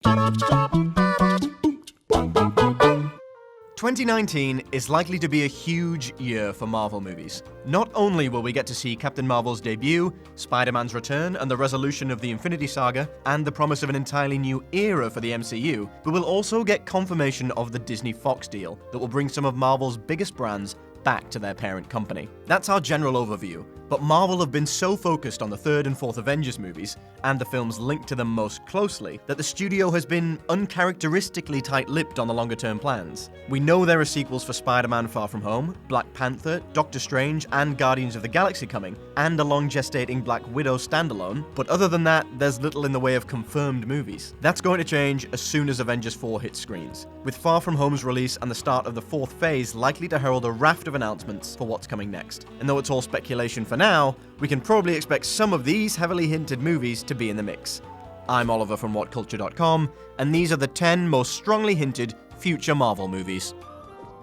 2019 is likely to be a huge year for Marvel movies. Not only will we get to see Captain Marvel's debut, Spider-Man's return, and the resolution of the Infinity Saga, and the promise of an entirely new era for the MCU, but we'll also get confirmation of the Disney-Fox deal that will bring some of Marvel's biggest brands back to their parent company. That's our general overview, but Marvel have been so focused on the third and fourth Avengers movies, and the films linked to them most closely, that the studio has been uncharacteristically tight-lipped on the longer-term plans. We know there are sequels for Spider-Man Far From Home, Black Panther, Doctor Strange, and Guardians of the Galaxy coming, and a long-gestating Black Widow standalone, but other than that, there's little in the way of confirmed movies. That's going to change as soon as Avengers 4 hits screens, with Far From Home's release and the start of the fourth phase likely to herald a raft of announcements for what's coming next. And though it's all speculation for now, we can probably expect some of these heavily hinted movies to be in the mix. I'm Oliver from WhatCulture.com, and these are the 10 most strongly hinted future Marvel movies.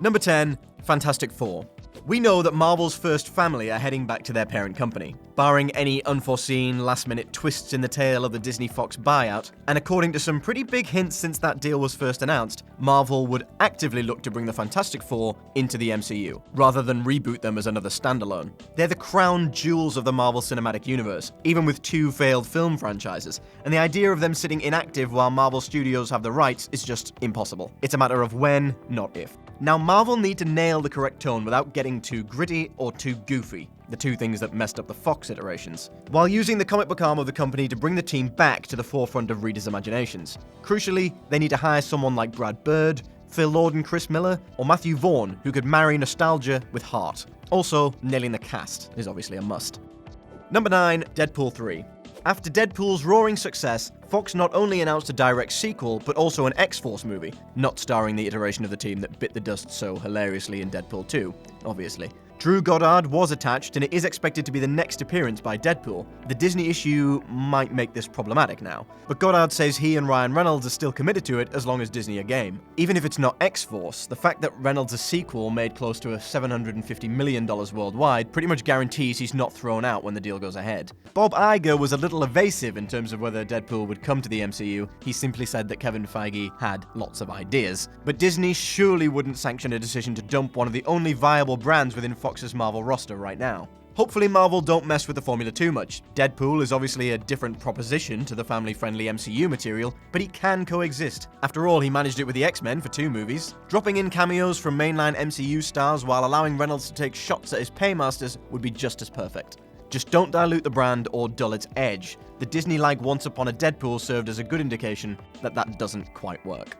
Number 10, Fantastic Four. We know that Marvel's first family are heading back to their parent company, barring any unforeseen last-minute twists in the tale of the Disney-Fox buyout, and according to some pretty big hints since that deal was first announced, Marvel would actively look to bring the Fantastic Four into the MCU, rather than reboot them as another standalone. They're the crown jewels of the Marvel Cinematic Universe, even with 2 failed film franchises, and the idea of them sitting inactive while Marvel Studios have the rights is just impossible. It's a matter of when, not if. Now, Marvel need to nail the correct tone without getting too gritty or too goofy, the 2 things that messed up the Fox iterations, while using the comic book arm of the company to bring the team back to the forefront of readers' imaginations. Crucially, they need to hire someone like Brad Bird, Phil Lord and Chris Miller, or Matthew Vaughn, who could marry nostalgia with heart. Also, nailing the cast is obviously a must. Number 9, Deadpool 3. After Deadpool's roaring success, Fox not only announced a direct sequel, but also an X-Force movie, not starring the iteration of the team that bit the dust so hilariously in Deadpool 2, obviously. Drew Goddard was attached, and it is expected to be the next appearance by Deadpool. The Disney issue might make this problematic now, but Goddard says he and Ryan Reynolds are still committed to it as long as Disney are game. Even if it's not X-Force, the fact that Reynolds' sequel made close to $750 million worldwide pretty much guarantees he's not thrown out when the deal goes ahead. Bob Iger was a little evasive in terms of whether Deadpool would come to the MCU. He simply said that Kevin Feige had lots of ideas. But Disney surely wouldn't sanction a decision to dump one of the only viable brands within Fox's Marvel roster right now. Hopefully Marvel don't mess with the formula too much. Deadpool is obviously a different proposition to the family-friendly MCU material, but he can coexist. After all, he managed it with the X-Men for 2 movies. Dropping in cameos from mainline MCU stars while allowing Reynolds to take shots at his paymasters would be just as perfect. Just don't dilute the brand or dull its edge. The Disney-like Once Upon a Deadpool served as a good indication that that doesn't quite work.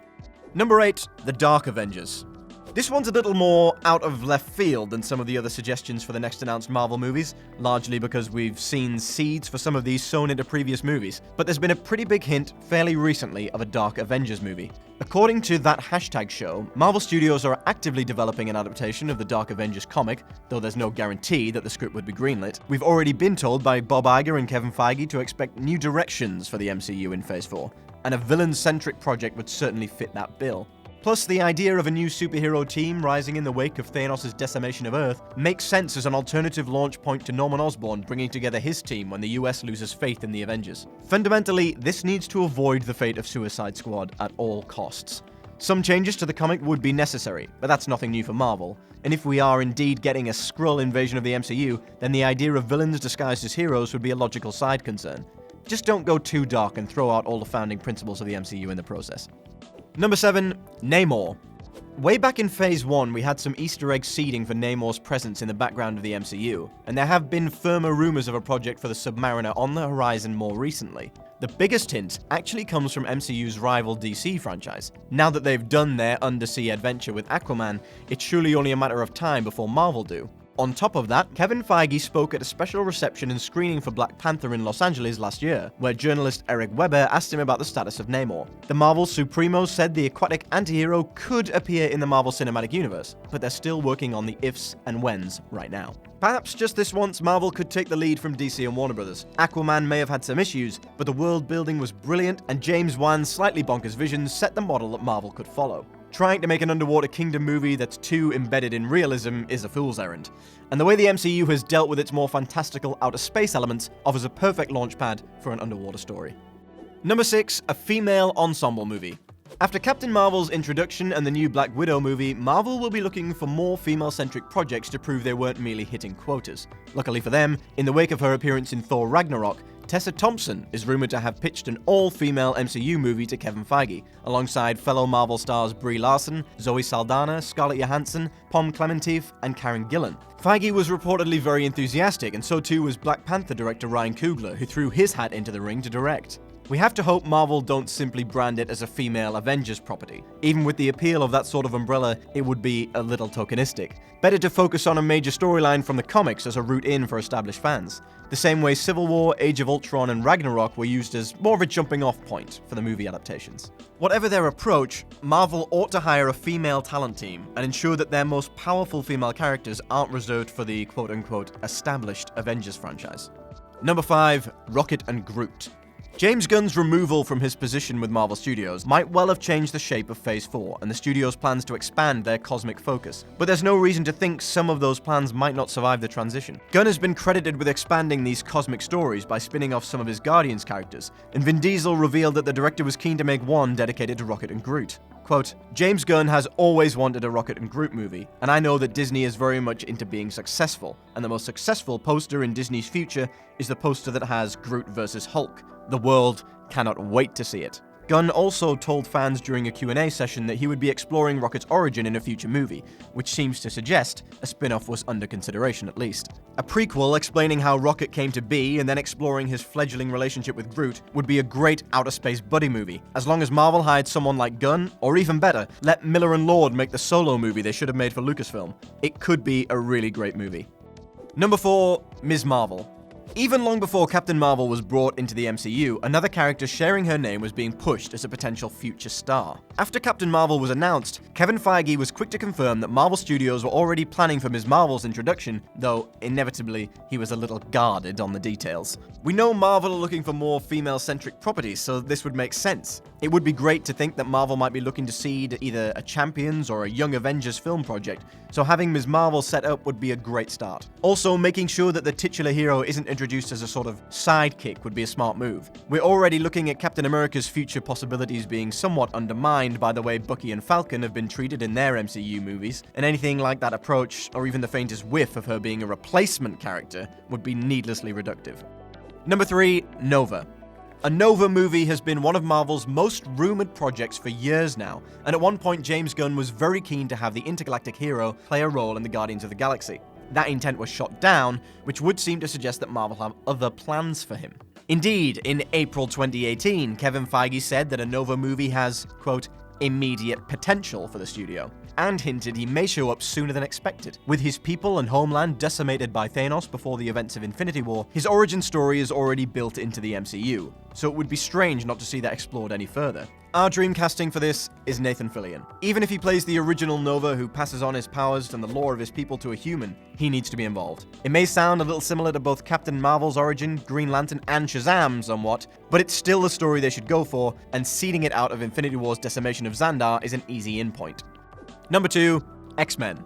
Number 8, The Dark Avengers. This one's a little more out of left field than some of the other suggestions for the next announced Marvel movies, largely because we've seen seeds for some of these sown into previous movies, but there's been a pretty big hint fairly recently of a Dark Avengers movie. According to that hashtag show, Marvel Studios are actively developing an adaptation of the Dark Avengers comic, though there's no guarantee that the script would be greenlit. We've already been told by Bob Iger and Kevin Feige to expect new directions for the MCU in Phase 4, and a villain-centric project would certainly fit that bill. Plus, the idea of a new superhero team rising in the wake of Thanos' decimation of Earth makes sense as an alternative launch point to Norman Osborn bringing together his team when the US loses faith in the Avengers. Fundamentally, this needs to avoid the fate of Suicide Squad at all costs. Some changes to the comic would be necessary, but that's nothing new for Marvel. And if we are indeed getting a Skrull invasion of the MCU, then the idea of villains disguised as heroes would be a logical side concern. Just don't go too dark and throw out all the founding principles of the MCU in the process. Number 7, Namor. Way back in Phase 1, we had some Easter egg seeding for Namor's presence in the background of the MCU, and there have been firmer rumors of a project for the Submariner on the horizon more recently. The biggest hint actually comes from MCU's rival DC franchise. Now that they've done their undersea adventure with Aquaman, it's surely only a matter of time before Marvel do. On top of that, Kevin Feige spoke at a special reception and screening for Black Panther in Los Angeles last year, where journalist Eric Weber asked him about the status of Namor. The Marvel Supremos said the aquatic antihero could appear in the Marvel Cinematic Universe, but they're still working on the ifs and whens right now. Perhaps just this once, Marvel could take the lead from DC and Warner Brothers. Aquaman may have had some issues, but the world building was brilliant, and James Wan's slightly bonkers vision set the model that Marvel could follow. Trying to make an underwater kingdom movie that's too embedded in realism is a fool's errand. And the way the MCU has dealt with its more fantastical outer space elements offers a perfect launchpad for an underwater story. Number 6, a female ensemble movie. After Captain Marvel's introduction and the new Black Widow movie, Marvel will be looking for more female-centric projects to prove they weren't merely hitting quotas. Luckily for them, in the wake of her appearance in Thor Ragnarok, Tessa Thompson is rumored to have pitched an all-female MCU movie to Kevin Feige, alongside fellow Marvel stars Brie Larson, Zoe Saldana, Scarlett Johansson, Pom Klementieff, and Karen Gillan. Feige was reportedly very enthusiastic, and so too was Black Panther director Ryan Coogler, who threw his hat into the ring to direct. We have to hope Marvel don't simply brand it as a Female Avengers property. Even with the appeal of that sort of umbrella, it would be a little tokenistic. Better to focus on a major storyline from the comics as a route in for established fans. The same way Civil War, Age of Ultron, and Ragnarok were used as more of a jumping-off point for the movie adaptations. Whatever their approach, Marvel ought to hire a female talent team and ensure that their most powerful female characters aren't reserved for the quote-unquote established Avengers franchise. Number 5, Rocket and Groot. James Gunn's removal from his position with Marvel Studios might well have changed the shape of Phase 4 and the studio's plans to expand their cosmic focus, but there's no reason to think some of those plans might not survive the transition. Gunn has been credited with expanding these cosmic stories by spinning off some of his Guardians characters, and Vin Diesel revealed that the director was keen to make one dedicated to Rocket and Groot. Quote, James Gunn has always wanted a Rocket and Groot movie, and I know that Disney is very much into being successful, and the most successful poster in Disney's future is the poster that has Groot versus Hulk. The world cannot wait to see it. Gunn also told fans during a Q&A session that he would be exploring Rocket's origin in a future movie, which seems to suggest a spin-off was under consideration at least. A prequel explaining how Rocket came to be and then exploring his fledgling relationship with Groot would be a great outer space buddy movie, as long as Marvel hired someone like Gunn, or even better, let Miller and Lord make the solo movie they should have made for Lucasfilm. It could be a really great movie. Number 4, Ms. Marvel. Even long before Captain Marvel was brought into the MCU, another character sharing her name was being pushed as a potential future star. After Captain Marvel was announced, Kevin Feige was quick to confirm that Marvel Studios were already planning for Ms. Marvel's introduction, though inevitably he was a little guarded on the details. We know Marvel are looking for more female-centric properties, so this would make sense. It would be great to think that Marvel might be looking to seed either a Champions or a Young Avengers film project, so having Ms. Marvel set up would be a great start. Also, making sure that the titular hero isn't introduced as a sort of sidekick would be a smart move. We're already looking at Captain America's future possibilities being somewhat undermined by the way Bucky and Falcon have been treated in their MCU movies, and anything like that approach, or even the faintest whiff of her being a replacement character, would be needlessly reductive. Number 3, Nova. A Nova movie has been one of Marvel's most rumored projects for years now, and at one point James Gunn was very keen to have the intergalactic hero play a role in the Guardians of the Galaxy. That intent was shot down, which would seem to suggest that Marvel have other plans for him. Indeed, in April 2018, Kevin Feige said that a Nova movie has, quote, immediate potential for the studio, and hinted he may show up sooner than expected. With his people and homeland decimated by Thanos before the events of Infinity War, his origin story is already built into the MCU, so it would be strange not to see that explored any further. Our dream casting for this is Nathan Fillion. Even if he plays the original Nova who passes on his powers and the lore of his people to a human, he needs to be involved. It may sound a little similar to both Captain Marvel's origin, Green Lantern, and Shazam somewhat, but it's still the story they should go for, and seeding it out of Infinity War's decimation of Xandar is an easy in point. Number 2, X-Men.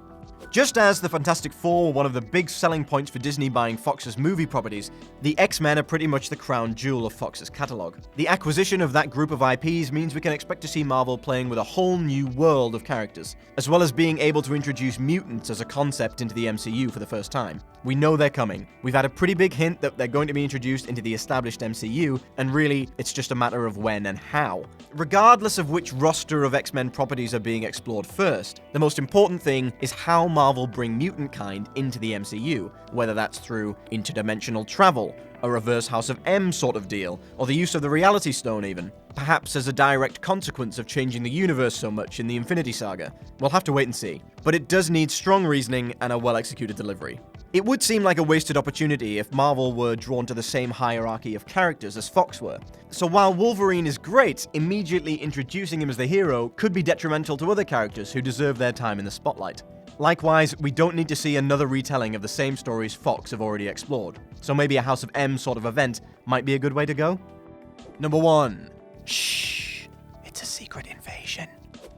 Just as the Fantastic Four were one of the big selling points for Disney buying Fox's movie properties, the X-Men are pretty much the crown jewel of Fox's catalog. The acquisition of that group of IPs means we can expect to see Marvel playing with a whole new world of characters, as well as being able to introduce mutants as a concept into the MCU for the first time. We know they're coming. We've had a pretty big hint that they're going to be introduced into the established MCU, and really, it's just a matter of when and how. Regardless of which roster of X-Men properties are being explored first, the most important thing is how Marvel bring mutant kind into the MCU, whether that's through interdimensional travel, a reverse House of M sort of deal, or the use of the Reality Stone even, perhaps as a direct consequence of changing the universe so much in the Infinity Saga. We'll have to wait and see, but it does need strong reasoning and a well-executed delivery. It would seem like a wasted opportunity if Marvel were drawn to the same hierarchy of characters as Fox were. So while Wolverine is great, immediately introducing him as the hero could be detrimental to other characters who deserve their time in the spotlight. Likewise, we don't need to see another retelling of the same stories Fox have already explored, so maybe a House of M sort of event might be a good way to go. Number 1. Shh, it's a secret invasion.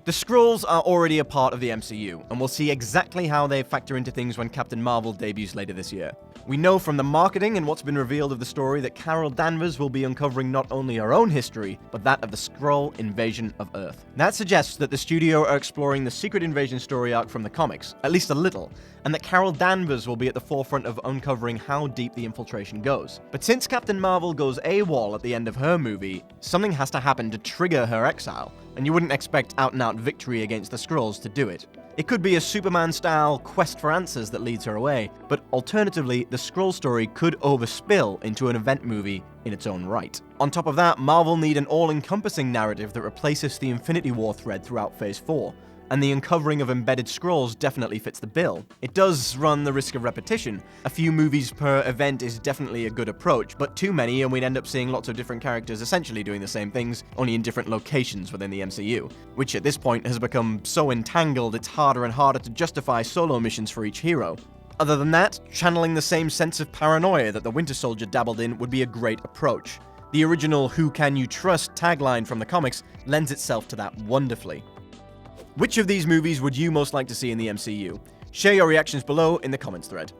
The Skrulls are already a part of the MCU, and we'll see exactly how they factor into things when Captain Marvel debuts later this year. We know from the marketing and what's been revealed of the story that Carol Danvers will be uncovering not only her own history, but that of the Skrull invasion of Earth. That suggests that the studio are exploring the Secret Invasion story arc from the comics, at least a little, and that Carol Danvers will be at the forefront of uncovering how deep the infiltration goes. But since Captain Marvel goes AWOL at the end of her movie, something has to happen to trigger her exile, and you wouldn't expect out-and-out victory against the Skrulls to do it. It could be a Superman-style quest for answers that leads her away, but alternatively, the Skrull story could overspill into an event movie in its own right. On top of that, Marvel need an all-encompassing narrative that replaces the Infinity War thread throughout Phase 4, and the uncovering of embedded Skrulls definitely fits the bill. It does run the risk of repetition. A few movies per event is definitely a good approach, but too many and we'd end up seeing lots of different characters essentially doing the same things, only in different locations within the MCU, which at this point has become so entangled it's harder and harder to justify solo missions for each hero. Other than that, channeling the same sense of paranoia that the Winter Soldier dabbled in would be a great approach. The original "Who Can You Trust" tagline from the comics lends itself to that wonderfully. Which of these movies would you most like to see in the MCU? Share your reactions below in the comments thread.